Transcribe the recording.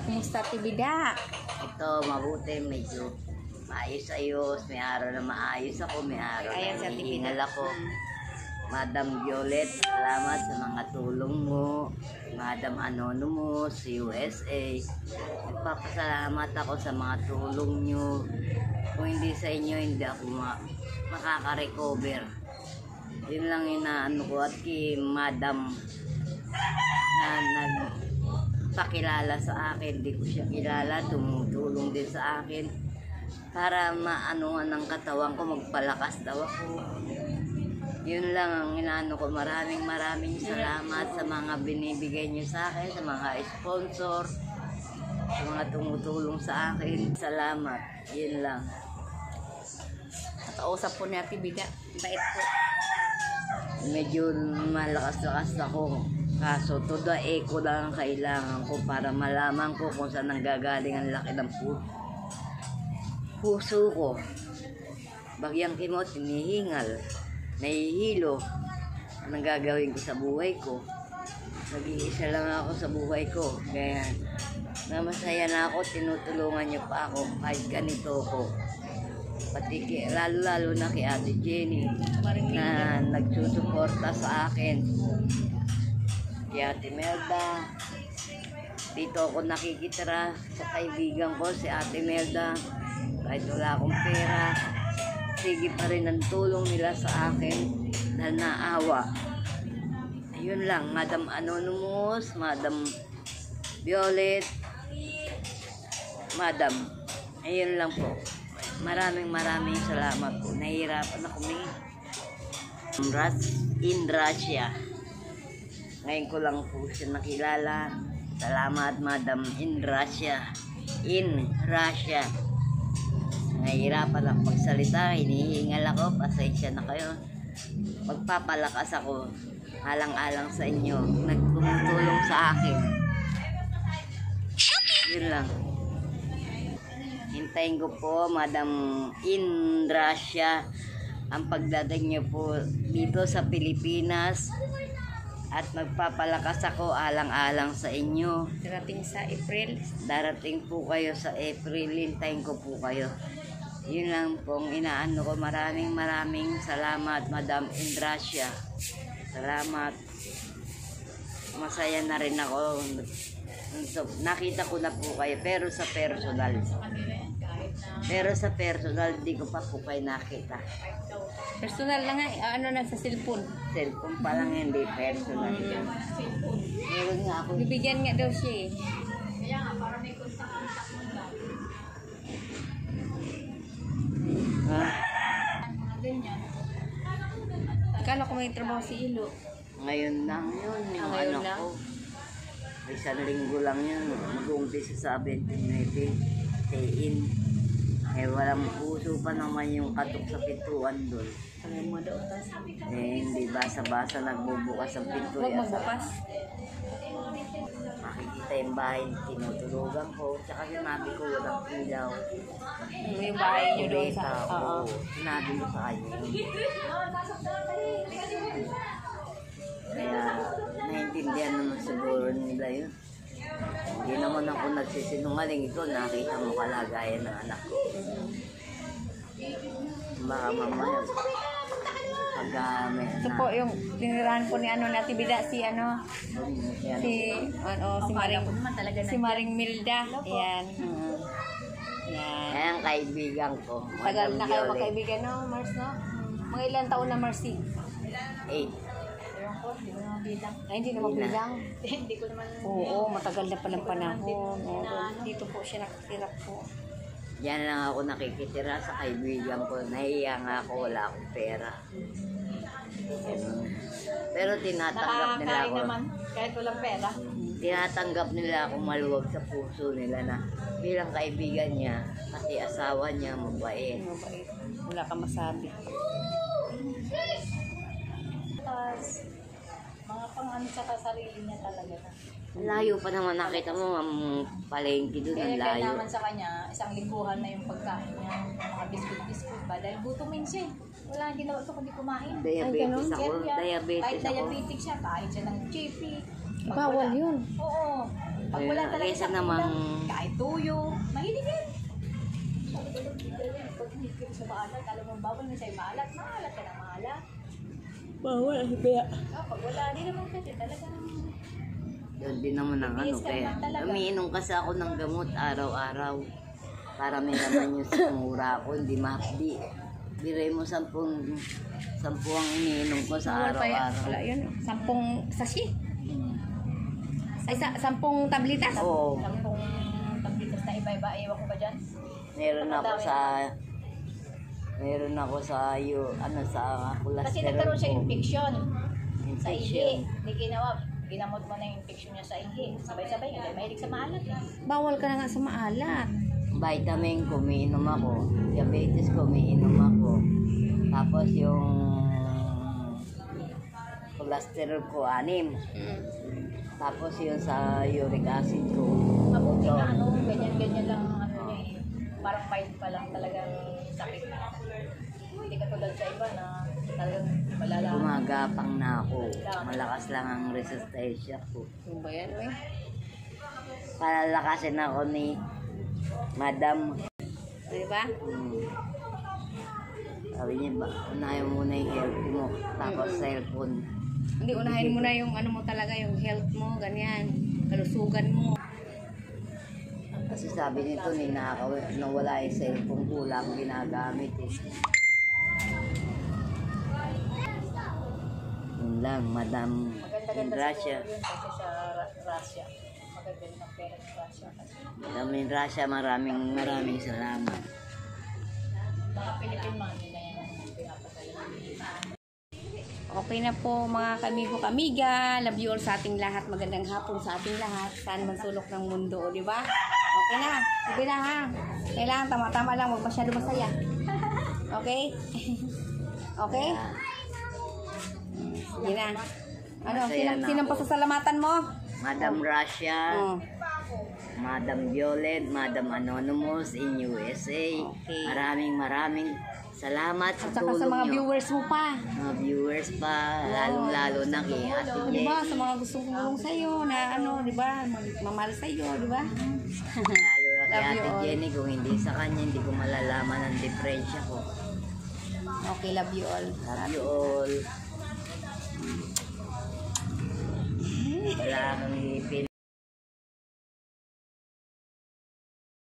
Kumusta tibida? Ito, mabuti, medyo maayos-ayos. May araw na maayos ako, may araw Ayan, na sa hinihingal ako. Madam Violet, salamat sa mga tulong mo. Madam Anonymous, USA. Nagpapasalamat ako sa mga tulong nyo. Kung hindi sa inyo, hindi ako makaka-recover. Yun lang inaano ko at kay Madam na nagpakilala sa akin. Hindi ko siya kilala, tumutulong din sa akin para maanuhan ng katawan ko, magpalakas daw ako. Yun lang ang inaano ko. Maraming salamat sa mga binibigay niyo sa akin, sa mga sponsor, sa mga tumutulong sa akin. Salamat. Yun lang. Nakausap po ni Ate Bida. Bait po. Medyo malakas-lakas ako. Kaso todo echo lang ang kailangan ko para malaman ko kung saan nanggagaling ang laki ng puso ko. Bagyang kimot, hinihingal, nahihilo. Anong gagawin ko sa buhay ko? Nag-iisa lang ako sa buhay ko. Kaya namasaya na ako, tinutulungan niyo pa ako kahit ganito ko. Pati lalo na kay Ate Jenny na nagsusuporta sa akin. Kay Ate Melda. Dito ako nakikitira sa kaibigan ko, si Ate Melda. Kahit wala akong pera, sige pa rin ang tulong nila sa akin dahil naawa. Ayun lang, Madam Anonymous, Madam Violet, Madam. Ayun lang po. Maraming salamat po. Nahihirapan ako in Russia. Ngayon ko lang po siya nakilala. Salamat, Madam in Russia. In Russia. Nahihirapan ako magsalita. Hinihingal ako. Pasensya na kayo. Magpapalakas ako. Alang-alang sa inyo. Nagtumutulong sa akin. Yun lang. Hintayin ko po, Madam in Russia, ang pagdating niyo po dito sa Pilipinas at magpapalakas ako alang-alang sa inyo. Darating sa April. Darating po kayo sa April, hintayin ko po kayo. Yun lang pong inaano ko. Maraming salamat, Madam in Russia. Salamat. Masaya na rin ako. Nakita ko na po kayo, pero sa personal. Di ko pa po kayo nakita. Personal lang nga, ano na sa cellphone. Cellphone pa lang, hindi personal. Meron nga ako. Bibigyan nga daw siya eh. Kaya nga, para may kontak-kontak mo lang. Ha? Ganyan. Akala ko may trabaho si Ilo. Ngayon lang yun, yung Ngayon anak lang? ko. Isang linggo lang yun. Mag-umpisa sa 29. Stay-in. Eh, walang puso pa naman yung katok sa pintuan doon. Alam mo daw. Hindi basa-basa nagbubukas ang pinto. Huwag magbukas. Makikita yung bahay, tinutulugan ko. Tsaka sinabi ko, walang ilaw. Yung bahay nyo doon sa... Oo. Sinabi mo sa kanya. Kaya, naintindihan naman siguro nila yun. Hindi naman ako nagsisinungaling. Ito, nakita mo kalagayan ng anak ko. Baka mamaya, pag-amin Ito po yung tinirahan po ni Ate Bida, si Maring Milda. Ayan. Ayan. Ayan, kaibigan ko. Tagal na kayo Violet. magkaibigan, no, Mars, no? Mga ilang taon na, Marcy? 8. Ay, hindi na magbilang. Hindi ko naman... Oo, matagal na palang panahon. Dito po siya nakatira po. Yan lang ako nakikitira sa kaibigan ko. Nahiya nga ako, wala akong pera. Pero tinatanggap nila Nakakain ako. naman, kahit walang pera. Tinatanggap nila ako maluwag sa puso nila na bilang kaibigan niya, pati asawa niya, mabait. Mabait. Wala ka masabi. Tapos, mga pang-ano sa sarili niya talaga. Layo pa naman, nakita mo ang palengke doon, ang Kaya layo. naman sa kanya, isang lingguhan na yung pagkain niya, mga biskut-biskut ba, dahil gutumin siya. Wala, ginawa ito kundi kumain. Diabetes ako, Kahit diabetes ako. diabetic siya, kahit siya ng chippy. Bawal yun. Oo. Pag wala talaga Kaysa sa namang kahit tuyo, mahilig yan. Pag hindi ka sa maalat, alam mo, bawal na sa'yo maalat, maalat ka na maalat. Bawal, kaya. Pag wala, di naman kasi talagang doon din naman ang ano, Bihis ka kaya naman talaga. umiinom kasi ako ng gamot araw-araw para may laman yung sikmura ko, hindi mahapdi. Biray mo 10 ang iniinom ko sa Bawal pa yan. araw-araw. Wala yun. 10 sachet. Hmm. Ay, 10 tablitas. Oo, sampung tablitas na iba-iba, ewan ko ba dyan? meron ako sa ano sa cholesterol Kasi nagkaroon siya ko. infection sa Infection. ihi. Di ginamot mo na yung infection niya sa ihi. Sabay-sabay, hindi mahilig sa maalat. Bawal ka na nga sa maalat. Vitamin ko, umiinom ako. Diabetes ko, umiinom ako. Tapos yung cholesterol ko, 6. Tapos yung sa uric acid ko. Mabuti So, na ganyan-ganyan lang ang ano niya eh. Parang mild pa lang talagang sakit niya. Hindi katulad sa iba na talagang malala. gumagapang na ako. Malakas lang ang resistensya ko. Yung ba yan, eh? Palalakasin ako ni Madam. Diba? Sabi niya, unahin mo na yung health mo. Tapos cellphone. Hindi, unahin mo na yung ano mo talaga, yung health mo, ganyan. Kalusugan mo. Kasi sabi nito, nawala yung cellphone ko. Wala akong ginagamit eh. Yun lang, Madam in Russia. Yun kasi sa Russia. Maganda rin ang pera sa Russia. Kasi Madam in Russia, maraming salamat. mga Philippine money na yan ang pinapatala. Okay na po mga kamigo-kamiga. Love you all sa ating lahat. Magandang hapon sa ating lahat. Saan man sulok ng mundo, di ba? Okay na. Sige na ha. Kailangan tama-tama lang. Huwag masyado masaya. Okay? Okay? Sige na. Ano? Masaya na Sinang ako. pasasalamatan mo? Madam Russia, Oh. Madam Violet, Madam Anonymous in USA. Okay. Maraming salamat sa At saka sa tulong mga nyo. viewers mo pa. Mga viewers pa, lalong-lalo na kay Ate Di ba? Jen. Sa mga gustong kumulong sa'yo na ano, di ba? Mamahal sa'yo, di ba? Lalo na kay Love you Ate all. Jenny. Kung hindi sa kanya, hindi ko malalaman ang diferensya ko. Okay, love you all. Love you all.